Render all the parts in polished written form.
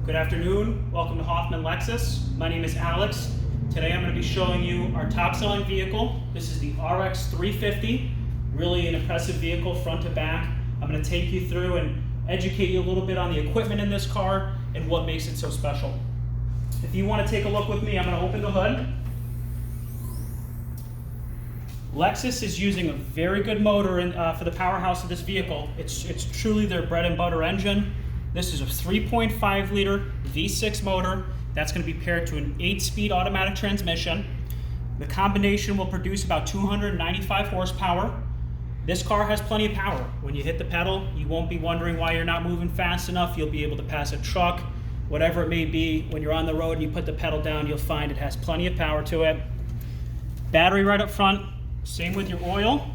Good afternoon, welcome to Hoffman Lexus. My name is Alex. Today I'm going to be showing you our top selling vehicle. This is the RX 350, really an impressive vehicle front to back. I'm going to take you through and educate you a little bit on the equipment in this car and what makes it so special. If you want to take a look with me, I'm going to open the hood. Lexus is using a very good motor for the powerhouse of this vehicle. It's truly their bread and butter engine. This is a 3.5 liter V6 motor that's going to be paired to an 8-speed automatic transmission. The combination will produce about 295 horsepower. This car has plenty of power. When you hit the pedal, you won't be wondering why you're not moving fast enough. You'll be able to pass a truck, whatever it may be. When you're on the road and you put the pedal down, you'll find it has plenty of power to it. Battery right up front. Same with your oil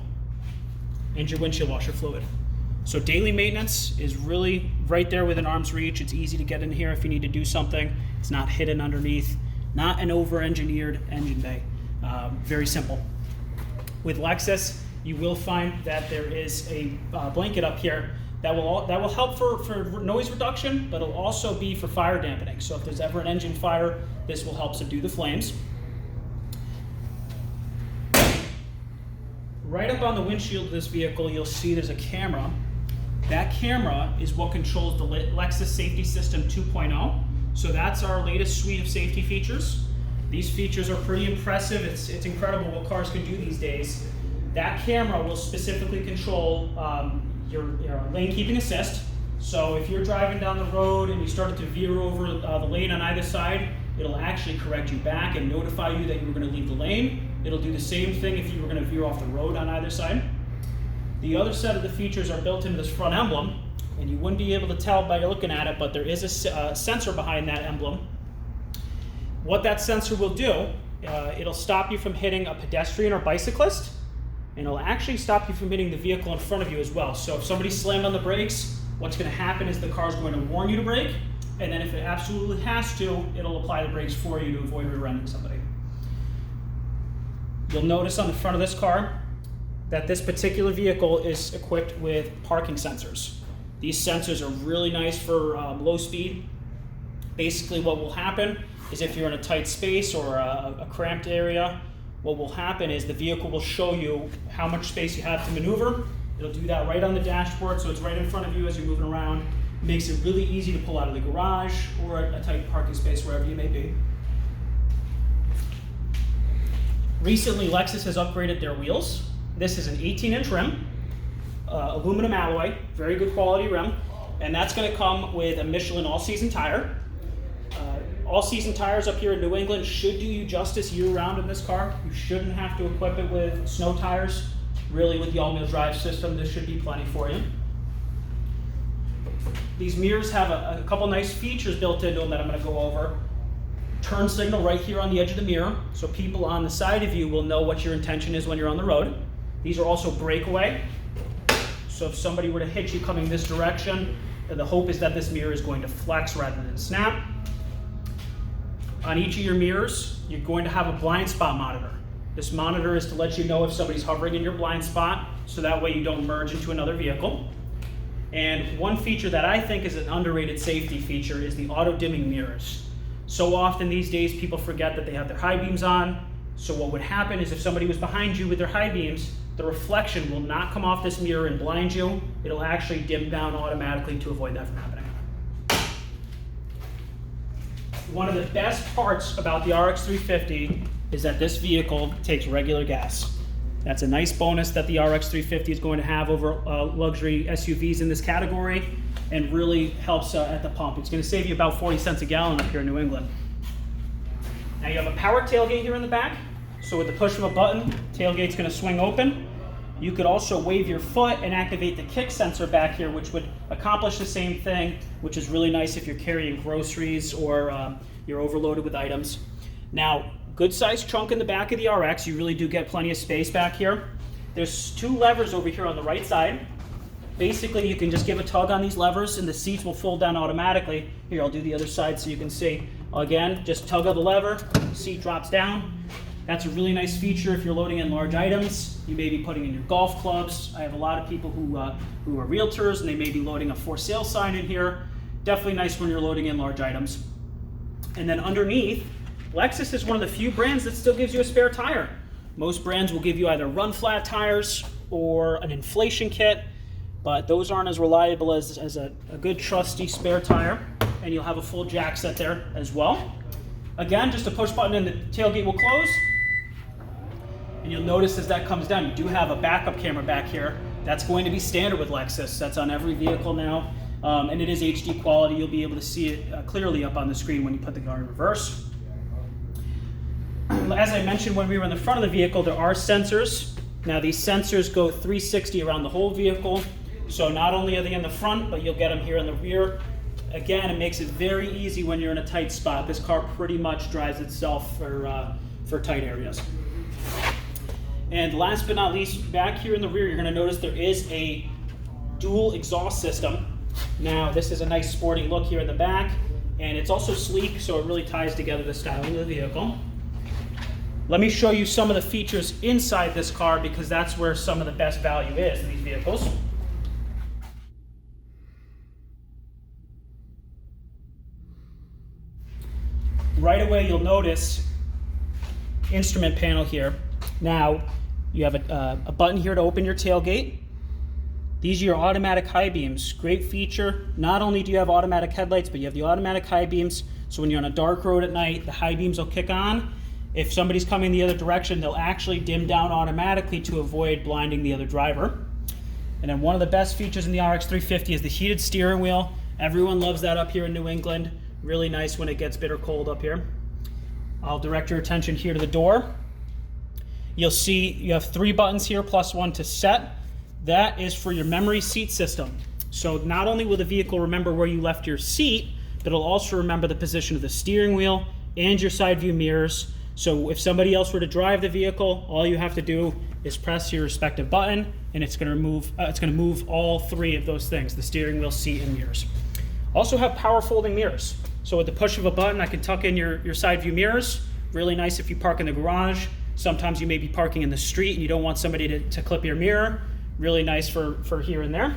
and your windshield washer fluid. So daily maintenance is really right there within arm's reach. It's easy to get in here if you need to do something. It's not hidden underneath, not an over-engineered engine bay. Very simple. With Lexus, you will find that there is a blanket up here that will help for noise reduction, but it'll also be for fire dampening. So if there's ever an engine fire, this will help subdue the flames. Right up on the windshield of this vehicle, you'll see there's a camera. That camera is what controls the Lexus Safety System 2.0. So that's our latest suite of safety features. These features are pretty impressive. It's incredible what cars can do these days. That camera will specifically control your lane keeping assist. So if you're driving down the road and you started to veer over the lane on either side, it'll actually correct you back and notify you that you were going to leave the lane. It'll do the same thing if you were going to veer off the road on either side. The other set of the features are built into this front emblem, and you wouldn't be able to tell by looking at it, but there is a sensor behind that emblem. What that sensor will do, it'll stop you from hitting a pedestrian or bicyclist, and it'll actually stop you from hitting the vehicle in front of you as well. So if somebody slammed on the brakes, what's going to happen is the car's going to warn you to brake, and then if it absolutely has to, it'll apply the brakes for you to avoid rear-ending somebody. You'll notice on the front of this car that this particular vehicle is equipped with parking sensors. These sensors are really nice for low speed. Basically what will happen is if you're in a tight space or a cramped area, what will happen is the vehicle will show you how much space you have to maneuver. It'll do that right on the dashboard, so it's right in front of you as you're moving around. It makes it really easy to pull out of the garage or a tight parking space, wherever you may be. Recently, Lexus has upgraded their wheels. This is an 18-inch rim, aluminum alloy, very good quality rim, and that's going to come with a Michelin all-season tire. All-season tires up here in New England should do you justice year-round in this car. You shouldn't have to equip it with snow tires. Really, with the all-wheel drive system, this should be plenty for you. These mirrors have a couple nice features built into them that I'm going to go over. Turn signal right here on the edge of the mirror, so people on the side of you will know what your intention is when you're on the road. These are also breakaway, so if somebody were to hit you coming this direction, the hope is that this mirror is going to flex rather than snap. On each of your mirrors, you're going to have a blind spot monitor. This monitor is to let you know if somebody's hovering in your blind spot, so that way you don't merge into another vehicle. And one feature that I think is an underrated safety feature is the auto-dimming mirrors. So often these days people forget that they have their high beams on. So what would happen is if somebody was behind you with their high beams, the reflection will not come off this mirror and blind you. It'll actually dim down automatically to avoid that from happening. One of the best parts about the RX 350 is that this vehicle takes regular gas. That's a nice bonus that the RX 350 is going to have over luxury SUVs in this category, and really helps at the pump. It's going to save you about 40 cents a gallon up here in New England. Now you have a power tailgate here in the back, so with the push of a button, tailgate's going to swing open. You could also wave your foot and activate the kick sensor back here, which would accomplish the same thing, which is really nice if you're carrying groceries or you're overloaded with items. Now, good sized trunk in the back of the RX. You really do get plenty of space back here. There's two levers over here on the right side. Basically, you can just give a tug on these levers and the seats will fold down automatically. Here, I'll do the other side so you can see. Again, just tug of the lever, seat drops down. That's a really nice feature if you're loading in large items. You may be putting in your golf clubs. I have a lot of people who are realtors and they may be loading a for sale sign in here. Definitely nice when you're loading in large items. And then underneath, Lexus is one of the few brands that still gives you a spare tire. Most brands will give you either run flat tires or an inflation kit, but those aren't as reliable as a good trusty spare tire. And you'll have a full jack set there as well. Again, just a push button and the tailgate will close. And you'll notice as that comes down, you do have a backup camera back here. That's going to be standard with Lexus. That's on every vehicle now. And it is HD quality. You'll be able to see it clearly up on the screen when you put the car in reverse. As I mentioned when we were in the front of the vehicle, there are sensors. Now these sensors go 360 around the whole vehicle. So not only are they in the front, but you'll get them here in the rear. Again, it makes it very easy when you're in a tight spot. This car pretty much drives itself for tight areas. And last but not least, back here in the rear, you're going to notice there is a dual exhaust system. Now, this is a nice sporty look here in the back, and it's also sleek, so it really ties together the styling of the vehicle. Let me show you some of the features inside this car, because that's where some of the best value is in these vehicles. Right away, you'll notice instrument panel here. Now, you have a button here to open your tailgate. These are your automatic high beams. Great feature. Not only do you have automatic headlights, but you have the automatic high beams. So when you're on a dark road at night, the high beams will kick on. If somebody's coming the other direction, they'll actually dim down automatically to avoid blinding the other driver. And then one of the best features in the RX 350 is the heated steering wheel. Everyone loves that up here in New England. Really nice when it gets bitter cold up here. I'll direct your attention here to the door. You'll see you have 3 buttons here plus 1 to set. That is for your memory seat system. So not only will the vehicle remember where you left your seat, but it'll also remember the position of the steering wheel and your side view mirrors. So if somebody else were to drive the vehicle, all you have to do is press your respective button, and it's going to move all 3 of those things: the steering wheel, seat, and mirrors. Also have power folding mirrors. So with the push of a button, I can tuck in your side view mirrors. Really nice if you park in the garage. Sometimes you may be parking in the street and you don't want somebody to clip your mirror. Really nice for here and there.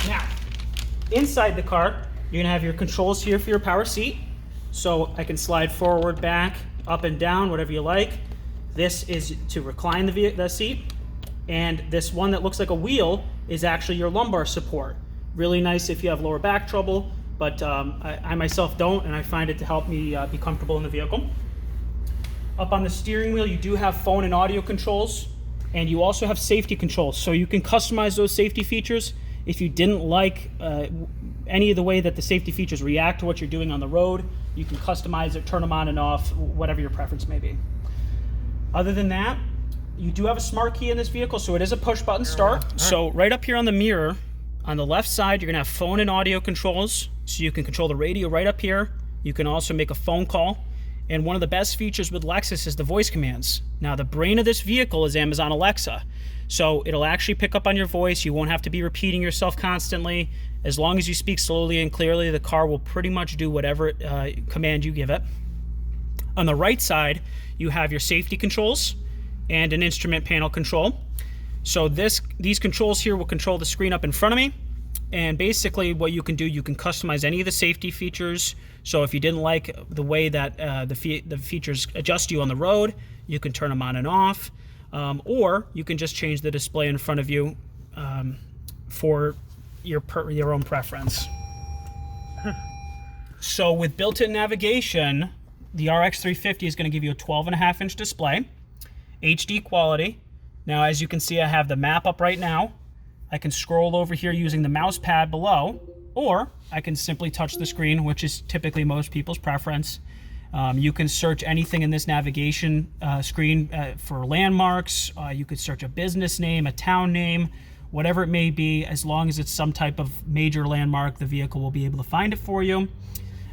Now, inside the car, you're gonna have your controls here for your power seat. So I can slide forward, back, up and down, whatever you like. This is to recline the seat. And this one that looks like a wheel is actually your lumbar support. Really nice if you have lower back trouble, but I myself don't, and I find it to help me be comfortable in the vehicle. Up on the steering wheel, you do have phone and audio controls, and you also have safety controls. So you can customize those safety features. If you didn't like any of the way that the safety features react to what you're doing on the road, you can customize it, turn them on and off, whatever your preference may be. Other than that, you do have a smart key in this vehicle, so it is a push button start. So right up here on the mirror, on the left side, you're gonna have phone and audio controls. So you can control the radio right up here. You can also make a phone call. And one of the best features with Lexus is the voice commands. Now, the brain of this vehicle is Amazon Alexa. So it'll actually pick up on your voice. You won't have to be repeating yourself constantly. As long as you speak slowly and clearly, the car will pretty much do whatever command you give it. On the right side, you have your safety controls and an instrument panel control. So these controls here will control the screen up in front of me. And basically what you can do, you can customize any of the safety features. So if you didn't like the way that the features adjust you on the road, you can turn them on and off. Or you can just change the display in front of you for your own preference. So with built-in navigation, the RX 350 is going to give you a 12.5-inch display, HD quality. Now, as you can see, I have the map up right now. I can scroll over here using the mouse pad below, or I can simply touch the screen, which is typically most people's preference. You can search anything in this navigation screen for landmarks. You could search a business name, a town name, whatever it may be. As long as it's some type of major landmark, the vehicle will be able to find it for you.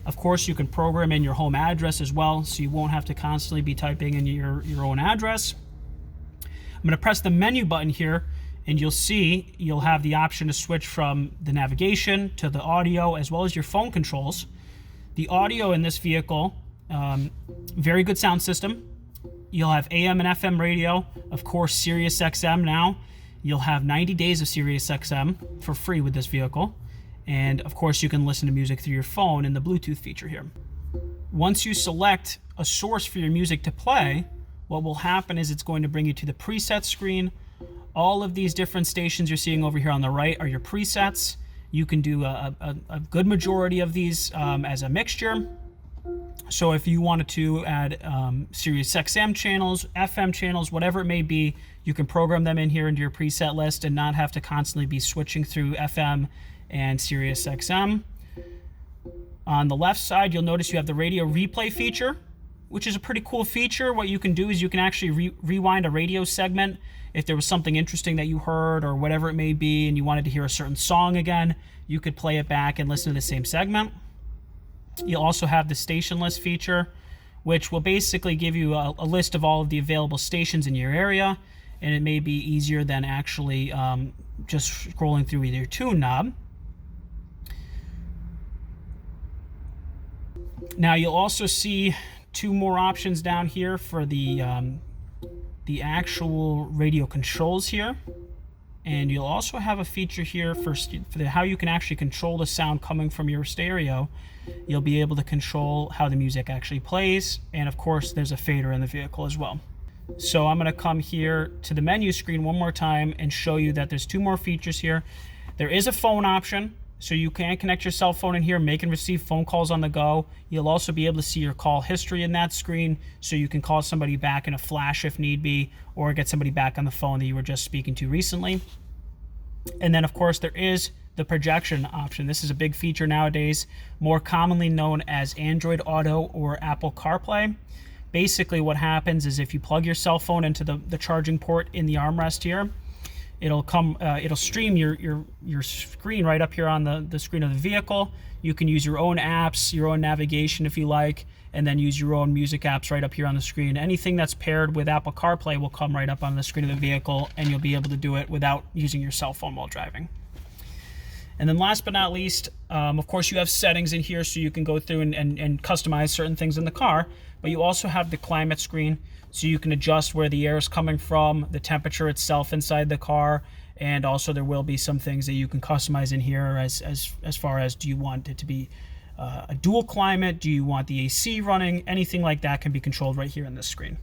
Of course, you can program in your home address as well, so you won't have to constantly be typing in your own address. I'm going to press the menu button here, and you'll see you'll have the option to switch from the navigation to the audio as well as your phone controls. The audio in this vehicle, very good sound system. You'll have AM and FM radio, of course Sirius XM now, You'll have 90 days of SiriusXM for free with this vehicle. And of course, you can listen to music through your phone in the Bluetooth feature here. Once you select a source for your music to play, what will happen is it's going to bring you to the preset screen. All of these different stations you're seeing over here on the right are your presets. You can do a good majority of these as a mixture. So if you wanted to add SiriusXM channels, FM channels, whatever it may be, you can program them in here into your preset list and not have to constantly be switching through FM and SiriusXM. On the left side, you'll notice you have the radio replay feature, which is a pretty cool feature. What you can do is you can actually rewind a radio segment if there was something interesting that you heard or whatever it may be and you wanted to hear a certain song again. You could play it back and listen to the same segment. You'll also have the station list feature, which will basically give you a list of all of the available stations in your area, and it may be easier than actually just scrolling through either your tune knob. Now you'll also see two more options down here for the actual radio controls here. And you'll also have a feature here for how you can actually control the sound coming from your stereo. You'll be able to control how the music actually plays. And of course, there's a fader in the vehicle as well. So I'm going to come here to the menu screen one more time and show you that there's two more features here. There is a phone option. So you can connect your cell phone in here, make and receive phone calls on the go. You'll also be able to see your call history in that screen, so you can call somebody back in a flash if need be, or get somebody back on the phone that you were just speaking to recently. And then of course there is the projection option. This is a big feature nowadays, more commonly known as Android Auto or Apple CarPlay. Basically what happens is if you plug your cell phone into the charging port in the armrest here, it'll stream your screen right up here on the screen of the vehicle. You can use your own apps, your own navigation if you like, and then use your own music apps right up here on the screen. Anything that's paired with Apple CarPlay will come right up on the screen of the vehicle, and you'll be able to do it without using your cell phone while driving. And then last but not least, of course you have settings in here so you can go through and customize certain things in the car, but you also have the climate screen, so you can adjust where the air is coming from, the temperature itself inside the car, and also there will be some things that you can customize in here as far as, do you want it to be a dual climate, do you want the AC running, anything like that can be controlled right here on this screen.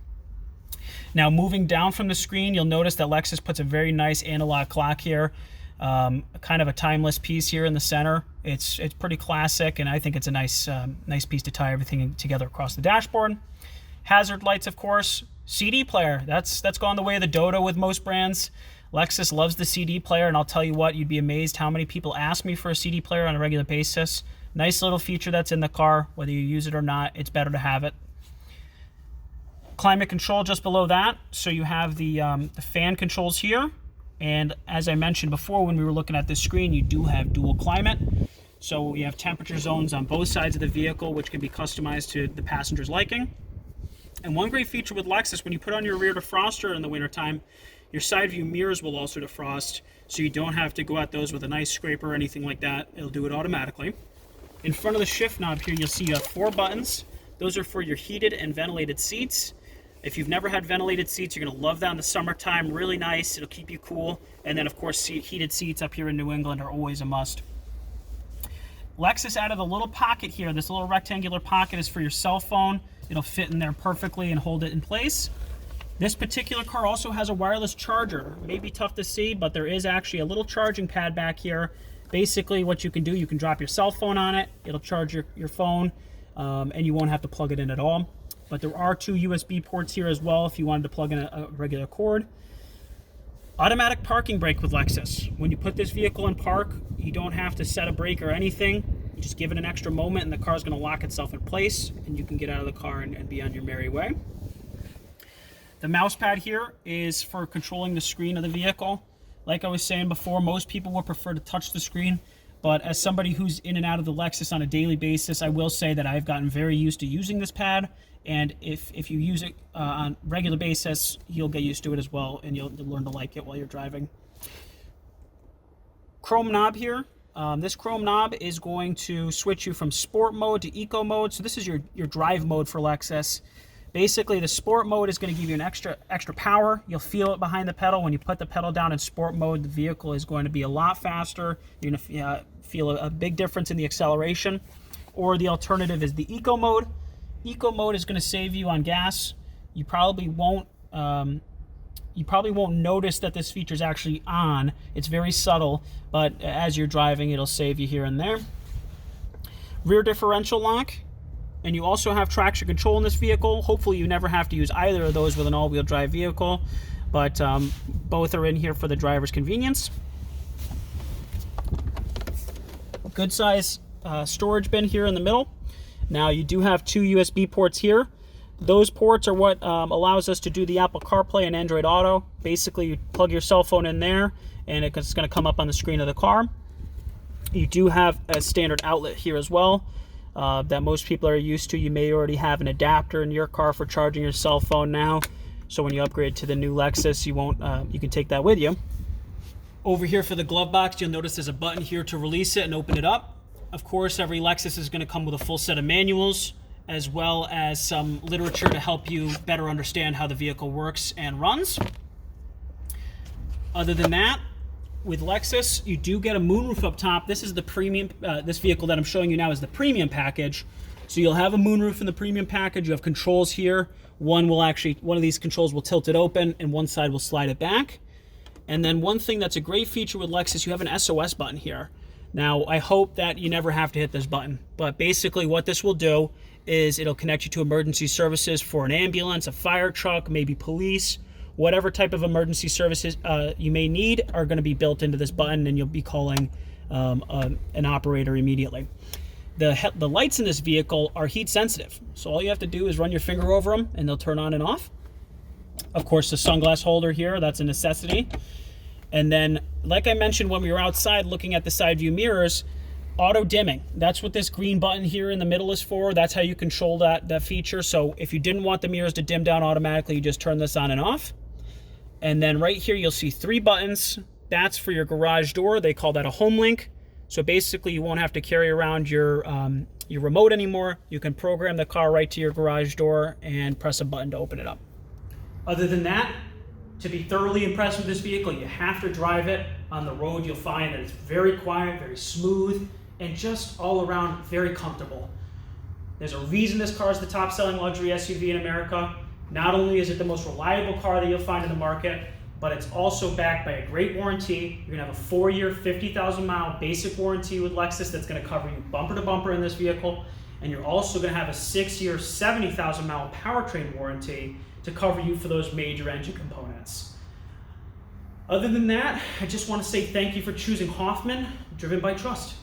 Now moving down from the screen, you'll notice that Lexus puts a very nice analog clock here, kind of a timeless piece here in the center. It's pretty classic, and I think it's a nice piece to tie everything together across the dashboard. Hazard lights, of course. CD player, that's gone the way of the dodo with most brands. Lexus loves the CD player, and I'll tell you what, you'd be amazed how many people ask me for a CD player on a regular basis. Nice little feature that's in the car. Whether you use it or not, it's better to have it. Climate control just below that. So you have the fan controls here. And as I mentioned before when we were looking at this screen, you do have dual climate. So you have temperature zones on both sides of the vehicle, which can be customized to the passenger's liking. And one great feature with Lexus, when you put on your rear defroster in the wintertime, your side view mirrors will also defrost, so you don't have to go at those with a nice scraper or anything like that. It'll do it automatically. In front of the shift knob here, you'll see 4 buttons. Those are for your heated and ventilated seats. If you've never had ventilated seats, you're going to love that in the summertime. Really nice. It'll keep you cool. And then, of course, heated seats up here in New England are always a must. Lexus added a little pocket here. This little rectangular pocket is for your cell phone. It'll fit in there perfectly and hold it in place. This particular car also has a wireless charger. It may be tough to see, but there is actually a little charging pad back here. Basically, what you can do, you can drop your cell phone on it. It'll charge your phone, and you won't have to plug it in at all. But there are 2 USB ports here as well if you wanted to plug in a regular cord. Automatic parking brake with Lexus. When you put this vehicle in park, you don't have to set a brake or anything. You just give it an extra moment and the car's going to lock itself in place, and you can get out of the car and be on your merry way. The mouse pad here is for controlling the screen of the vehicle. Like I was saying before, most people would prefer to touch the screen, but as somebody who's in and out of the Lexus on a daily basis, I will say that I've gotten very used to using this pad, and if you use it on a regular basis, you'll get used to it as well, and you'll learn to like it while you're driving. Chrome knob here. This chrome knob is going to switch you from sport mode to eco mode. So this is your drive mode for Lexus. Basically, the sport mode is going to give you an extra power. You'll feel it behind the pedal. When you put the pedal down in sport mode, the vehicle is going to be a lot faster. You're going to feel a big difference in the acceleration. Or the alternative is the eco mode. Eco mode is going to save you on gas. You probably won't notice that this feature is actually on. It's very subtle, but as you're driving, it'll save you here and there. Rear differential lock. And you also have traction control in this vehicle. Hopefully you never have to use either of those with an all-wheel drive vehicle, but both are in here for the driver's convenience. Good size storage bin here in the middle. Now you do have 2 USB ports here. Those ports are what allows us to do the Apple CarPlay and Android Auto. Basically, you plug your cell phone in there and it's going to come up on the screen of the car. You do have a standard outlet here as well. That most people are used to. You may already have an adapter in your car for charging your cell phone now. So when you upgrade to the new Lexus, you can take that with you. Over here for the glove box, you'll notice there's a button here to release it and open it up. Of course, every Lexus is going to come with a full set of manuals, as well as some literature to help you better understand how the vehicle works and runs. Other than that, with Lexus, you do get a moonroof up top. This is the premium, this vehicle that I'm showing you now is the premium package. So you'll have a moonroof in the premium package. You have controls here. One of these controls will tilt it open and one side will slide it back. And then one thing that's a great feature with Lexus, you have an SOS button here. Now, I hope that you never have to hit this button, but basically what this will do is it'll connect you to emergency services for an ambulance, a fire truck, maybe police. Whatever type of emergency services you may need are going to be built into this button, and you'll be calling an operator immediately. The lights in this vehicle are heat sensitive, so all you have to do is run your finger over them and they'll turn on and off. Of course, the sunglass holder here, that's a necessity. And then, like I mentioned when we were outside looking at the side view mirrors, auto dimming. That's what this green button here in the middle is for. That's how you control that feature. So if you didn't want the mirrors to dim down automatically, you just turn this on and off. And then right here, you'll see 3 buttons. That's for your garage door. They call that a home link. So basically, you won't have to carry around your remote anymore. You can program the car right to your garage door and press a button to open it up. Other than that, to be thoroughly impressed with this vehicle, you have to drive it on the road. You'll find that it's very quiet, very smooth, and just all around very comfortable. There's a reason this car is the top selling luxury SUV in America. Not only is it the most reliable car that you'll find in the market, but it's also backed by a great warranty. You're gonna have a 4-year, 50,000 mile basic warranty with Lexus that's gonna cover you bumper to bumper in this vehicle. And you're also gonna have a 6-year, 70,000 mile powertrain warranty to cover you for those major engine components. Other than that, I just wanna say thank you for choosing Hoffman, driven by trust.